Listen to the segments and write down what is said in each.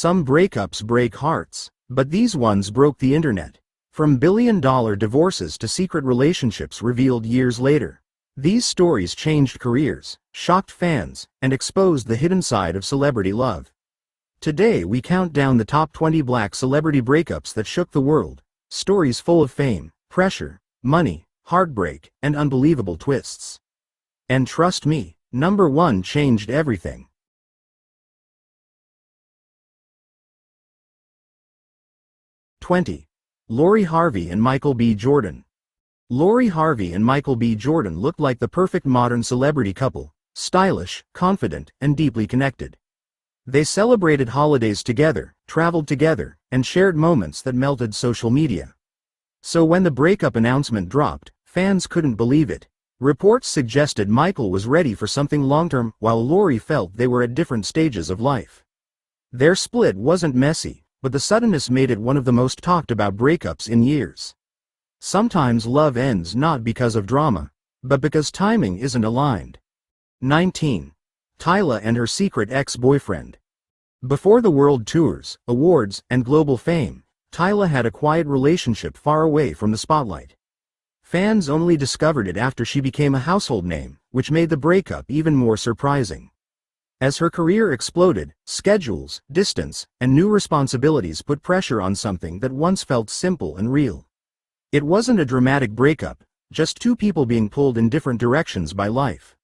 Some breakups break hearts, but these ones broke the internet. From billion-dollar divorces to secret relationships revealed years later. These stories changed careers, shocked fans, and exposed the hidden side of celebrity love. Today we count down the top 20 black celebrity breakups that shook the world. Stories full of fame, pressure, money, heartbreak, and unbelievable twists. And trust me, number 1 changed everything. 20. Lori Harvey and Michael B. Jordan. Lori Harvey and Michael B. Jordan looked like the perfect modern celebrity couple, stylish, confident, and deeply connected. They celebrated holidays together, traveled together, and shared moments that melted social media. So when the breakup announcement dropped, fans couldn't believe it. Reports suggested Michael was ready for something long-term, while Lori felt they were at different stages of life. Their split wasn't messy, but the suddenness made it one of the most talked about breakups in years. Sometimes love ends not because of drama, but because timing isn't aligned. 19. Tyla and her secret ex-boyfriend. Before the world tours, awards, and global fame, Tyla had a quiet relationship far away from the spotlight. Fans only discovered it after she became a household name, which made the breakup even more surprising. As her career exploded, schedules, distance, and new responsibilities put pressure on something that once felt simple and real. It wasn't a dramatic breakup, just two people being pulled in different directions by life.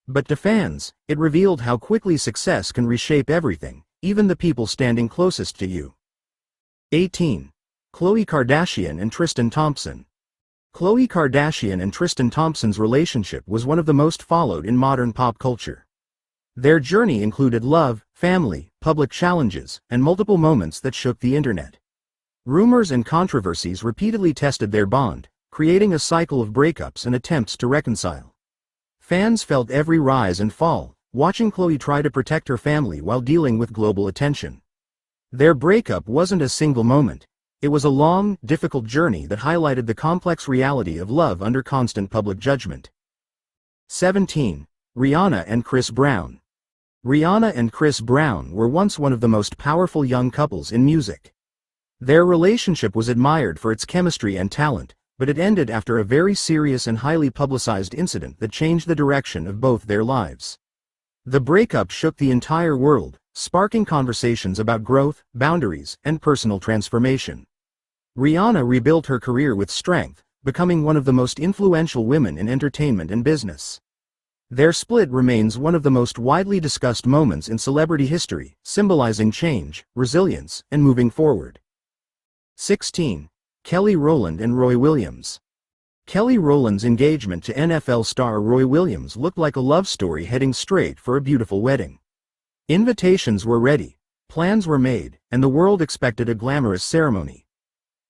But to fans, it revealed how quickly success can reshape everything, even the people standing closest to you. 18. Khloe Kardashian and Tristan Thompson. Khloe Kardashian and Tristan Thompson's relationship was one of the most followed in modern pop culture. Their journey included love, family, public challenges, and multiple moments that shook the internet. Rumors and controversies repeatedly tested their bond, creating a cycle of breakups and attempts to reconcile. Fans felt every rise and fall, watching Khloe try to protect her family while dealing with global attention. Their breakup wasn't a single moment. It was a long, difficult journey that highlighted the complex reality of love under constant public judgment. 17. Rihanna and Chris Brown. Rihanna and Chris Brown were once one of the most powerful young couples in music. Their relationship was admired for its chemistry and talent, but it ended after a very serious and highly publicized incident that changed the direction of both their lives. The breakup shook the entire world, sparking conversations about growth, boundaries, and personal transformation. Rihanna rebuilt her career with strength, becoming one of the most influential women in entertainment and business. Their split remains one of the most widely discussed moments in celebrity history, symbolizing change, resilience, and moving forward. 16. Kelly Rowland and Roy Williams. Kelly Rowland's engagement to NFL star Roy Williams looked like a love story heading straight for a beautiful wedding. Invitations were ready, plans were made, and the world expected a glamorous ceremony.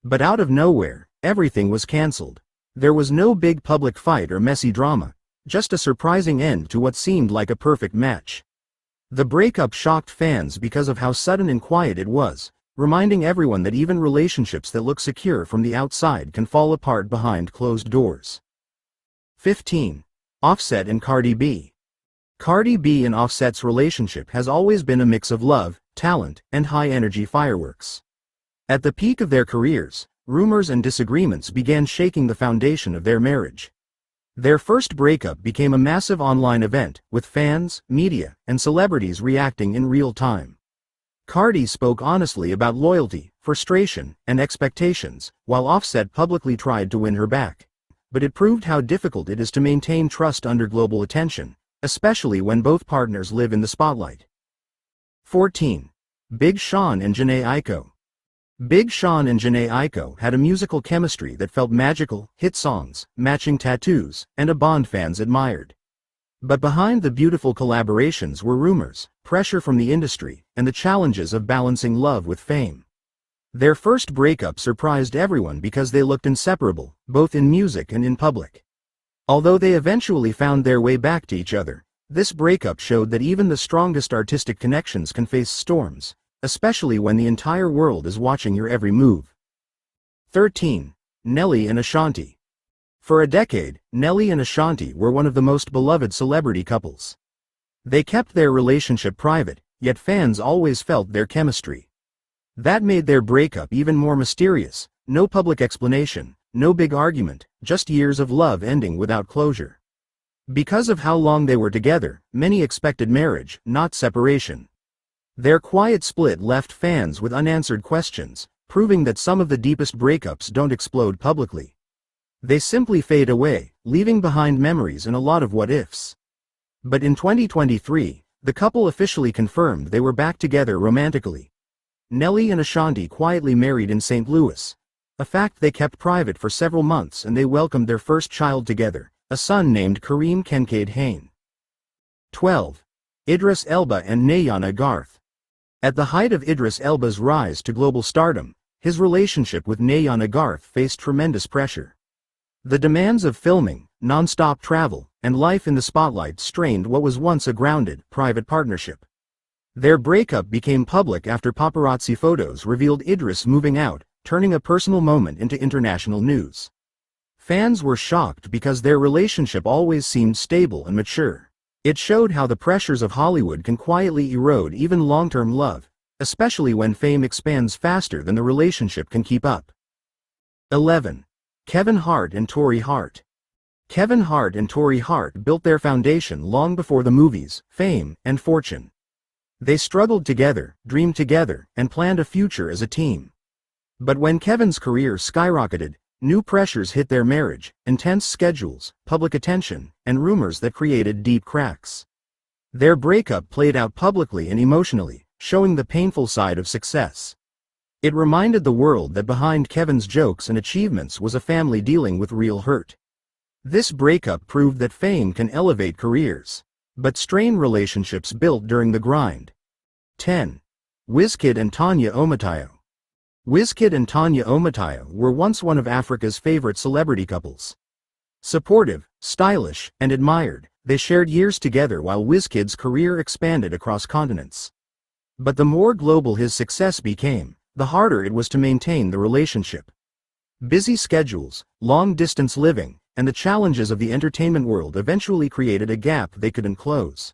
But out of nowhere, everything was cancelled. There was no big public fight or messy drama, just a surprising end to what seemed like a perfect match. The breakup shocked fans because of how sudden and quiet it was, reminding everyone that even relationships that look secure from the outside can fall apart behind closed doors. 15. Offset and Cardi B. Cardi B and Offset's relationship has always been a mix of love, talent, and high-energy fireworks. At the peak of their careers, rumors and disagreements began shaking the foundation of their marriage. Their first breakup became a massive online event, with fans, media, and celebrities reacting in real time. Cardi spoke honestly about loyalty, frustration, and expectations, while Offset publicly tried to win her back. But it proved how difficult it is to maintain trust under global attention, especially when both partners live in the spotlight. 14. Big Sean and Jhené Aiko. Big Sean and Jhené Aiko had a musical chemistry that felt magical, hit songs, matching tattoos, and a bond fans admired. But behind the beautiful collaborations were rumors, pressure from the industry, and the challenges of balancing love with fame. Their first breakup surprised everyone because they looked inseparable, both in music and in public. Although they eventually found their way back to each other, this breakup showed that even the strongest artistic connections can face storms, especially when the entire world is watching your every move. 13. Nelly and Ashanti. For a decade, Nelly and Ashanti were one of the most beloved celebrity couples. They kept their relationship private, yet fans always felt their chemistry. That made their breakup even more mysterious. No public explanation, no big argument, just years of love ending without closure. Because of how long they were together, many expected marriage, not separation. Their quiet split left fans with unanswered questions, proving that some of the deepest breakups don't explode publicly. They simply fade away, leaving behind memories and a lot of what-ifs. But in 2023, the couple officially confirmed they were back together romantically. Nelly and Ashanti quietly married in St. Louis, a fact they kept private for several months, and they welcomed their first child together, a son named Kareem Kincaid Hain. 12. Idris Elba and Nayana Garth. At the height of Idris Elba's rise to global stardom, his relationship with Nayana Garth faced tremendous pressure. The demands of filming, non-stop travel, and life in the spotlight strained what was once a grounded, private partnership. Their breakup became public after paparazzi photos revealed Idris moving out, turning a personal moment into international news. Fans were shocked because their relationship always seemed stable and mature. It showed how the pressures of Hollywood can quietly erode even long-term love, especially when fame expands faster than the relationship can keep up. 11. Kevin Hart and Torrei Hart. Kevin Hart and Torrei Hart built their foundation long before the movies, fame, and fortune. They struggled together, dreamed together, and planned a future as a team. But when Kevin's career skyrocketed, new pressures hit their marriage: intense schedules, public attention, and rumors that created deep cracks. Their breakup played out publicly and emotionally, showing the painful side of success. It reminded the world that behind Kevin's jokes and achievements was a family dealing with real hurt. This breakup proved that fame can elevate careers, but strain relationships built during the grind. 10. Wizkid and Tanya Omotayo. Wizkid and Tanya Omotayo were once one of Africa's favorite celebrity couples. Supportive, stylish, and admired, they shared years together while Wizkid's career expanded across continents. But the more global his success became, the harder it was to maintain the relationship. Busy schedules, long-distance living, and the challenges of the entertainment world eventually created a gap they couldn't close.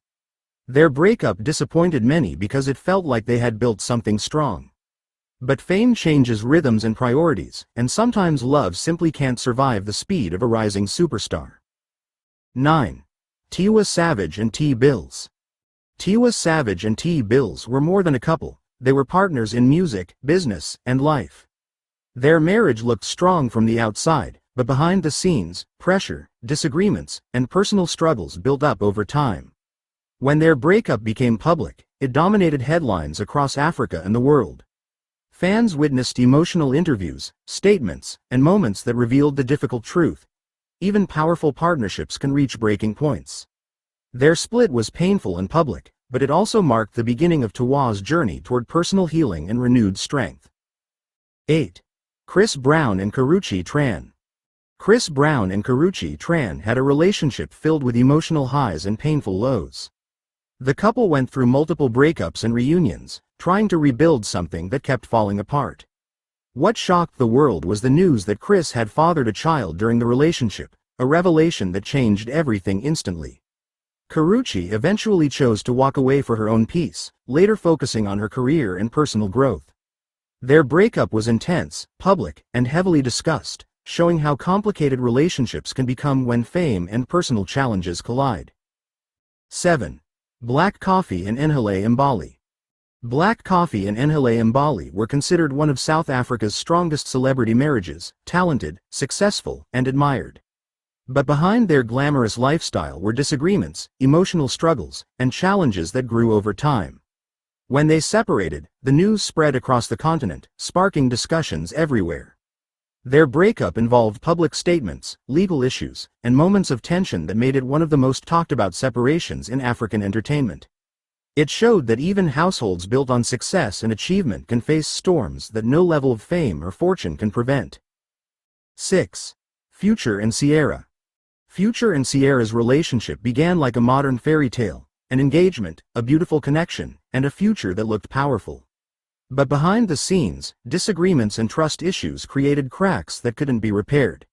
Their breakup disappointed many because it felt like they had built something strong. But fame changes rhythms and priorities, and sometimes love simply can't survive the speed of a rising superstar. 9. Tiwa Savage and T-Bills. Tiwa Savage and T-Bills were more than a couple, they were partners in music, business, and life. Their marriage looked strong from the outside, but behind the scenes, pressure, disagreements, and personal struggles built up over time. When their breakup became public, it dominated headlines across Africa and the world. Fans witnessed emotional interviews, statements, and moments that revealed the difficult truth. Even powerful partnerships can reach breaking points. Their split was painful and public, but it also marked the beginning of Tiwa's journey toward personal healing and renewed strength. 8. Chris Brown and Karrueche Tran. Chris Brown and Karrueche Tran had a relationship filled with emotional highs and painful lows. The couple went through multiple breakups and reunions, trying to rebuild something that kept falling apart. What shocked the world was the news that Chris had fathered a child during the relationship, a revelation that changed everything instantly. Karrueche eventually chose to walk away for her own peace, later focusing on her career and personal growth. Their breakup was intense, public, and heavily discussed, showing how complicated relationships can become when fame and personal challenges collide. 7. Black Coffee and Nhele Mbali. Black Coffee and Nhele Mbali were considered one of South Africa's strongest celebrity marriages, talented, successful, and admired. But behind their glamorous lifestyle were disagreements, emotional struggles, and challenges that grew over time. When they separated, the news spread across the continent, sparking discussions everywhere. Their breakup involved public statements, legal issues, and moments of tension that made it one of the most talked about separations in African entertainment. It showed that even households built on success and achievement can face storms that no level of fame or fortune can prevent. 6. Future and Ciara. Future and Ciara's relationship began like a modern fairy tale, an engagement, a beautiful connection, and a future that looked powerful. But behind the scenes, disagreements and trust issues created cracks that couldn't be repaired.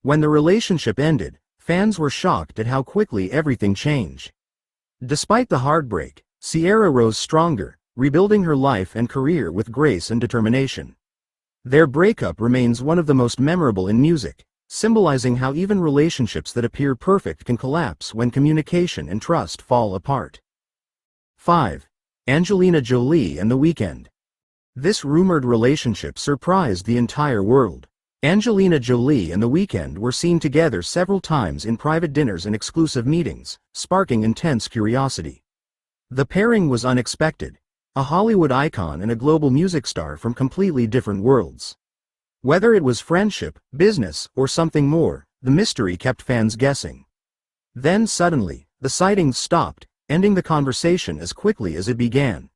When the relationship ended, fans were shocked at how quickly everything changed. Despite the heartbreak, Sierra rose stronger, rebuilding her life and career with grace and determination. Their breakup remains one of the most memorable in music, symbolizing how even relationships that appear perfect can collapse when communication and trust fall apart. 5. Angelina Jolie and The Weeknd. This rumored relationship surprised the entire world. Angelina Jolie and The Weeknd were seen together several times in private dinners and exclusive meetings, sparking intense curiosity. The pairing was unexpected, a Hollywood icon and a global music star from completely different worlds. Whether it was friendship, business, or something more, the mystery kept fans guessing. Then suddenly, the sightings stopped, ending the conversation as quickly as it began.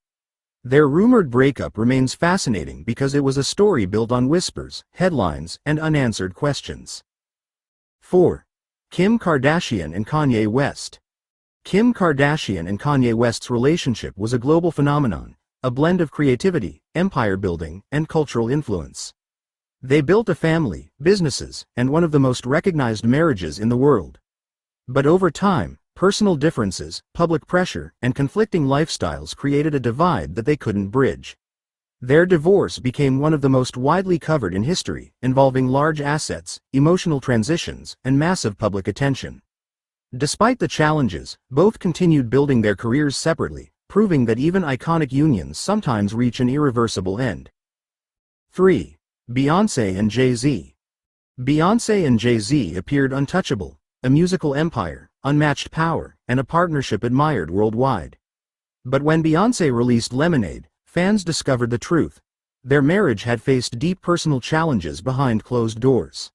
Their rumored breakup remains fascinating because it was a story built on whispers, headlines, and unanswered questions. 4. Kim Kardashian and Kanye West. Kim Kardashian and Kanye West's relationship was a global phenomenon, a blend of creativity, empire building, and cultural influence. They built a family, businesses, and one of the most recognized marriages in the world. But over time, personal differences, public pressure, and conflicting lifestyles created a divide that they couldn't bridge. Their divorce became one of the most widely covered in history, involving large assets, emotional transitions, and massive public attention. Despite the challenges, both continued building their careers separately, proving that even iconic unions sometimes reach an irreversible end. 3. Beyoncé and Jay-Z. Beyoncé and Jay-Z appeared untouchable, a musical empire, unmatched power, and a partnership admired worldwide. But when Beyoncé released Lemonade, fans discovered the truth. Their marriage had faced deep personal challenges behind closed doors.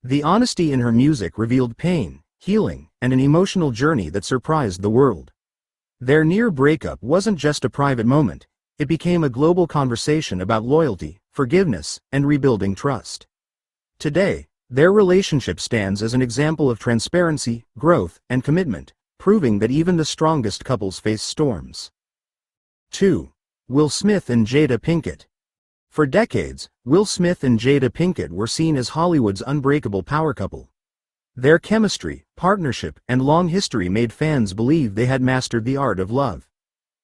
The honesty in her music revealed pain, healing, and an emotional journey that surprised the world. Their near breakup wasn't just a private moment, it became a global conversation about loyalty, forgiveness, and rebuilding trust. Today, their relationship stands as an example of transparency, growth, and commitment, proving that even the strongest couples face storms. 2. Will Smith and Jada Pinkett. For decades, Will Smith and Jada Pinkett were seen as Hollywood's unbreakable power couple. Their chemistry, partnership, and long history made fans believe they had mastered the art of love.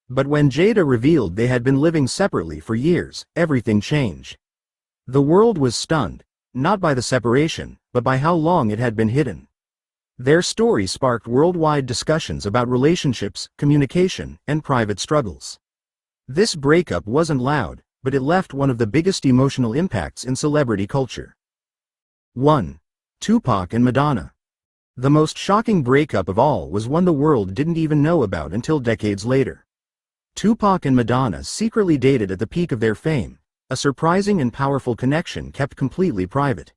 But when Jada revealed they had been living separately for years, everything changed. The world was stunned, not by the separation, but by how long it had been hidden. Their story sparked worldwide discussions about relationships, communication, and private struggles. This breakup wasn't loud, but it left one of the biggest emotional impacts in celebrity culture. 1. Tupac and Madonna. The most shocking breakup of all was one the world didn't even know about until decades later. Tupac and Madonna secretly dated at the peak of their fame, a surprising and powerful connection kept completely private.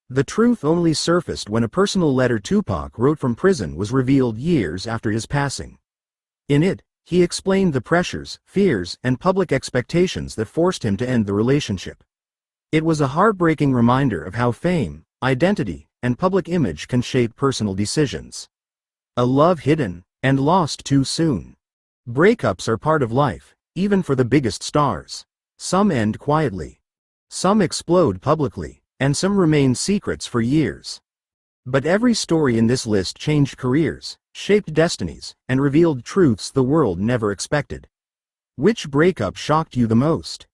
The truth only surfaced when a personal letter Tupac wrote from prison was revealed years after his passing. In it, he explained the pressures, fears, and public expectations that forced him to end the relationship. It was a heartbreaking reminder of how fame, identity, and public image can shape personal decisions. A love hidden and lost too soon. Breakups are part of life, even for the biggest stars. Some end quietly. Some explode publicly, and some remain secrets for years. But every story in this list changed careers, shaped destinies, and revealed truths the world never expected. Which breakup shocked you the most?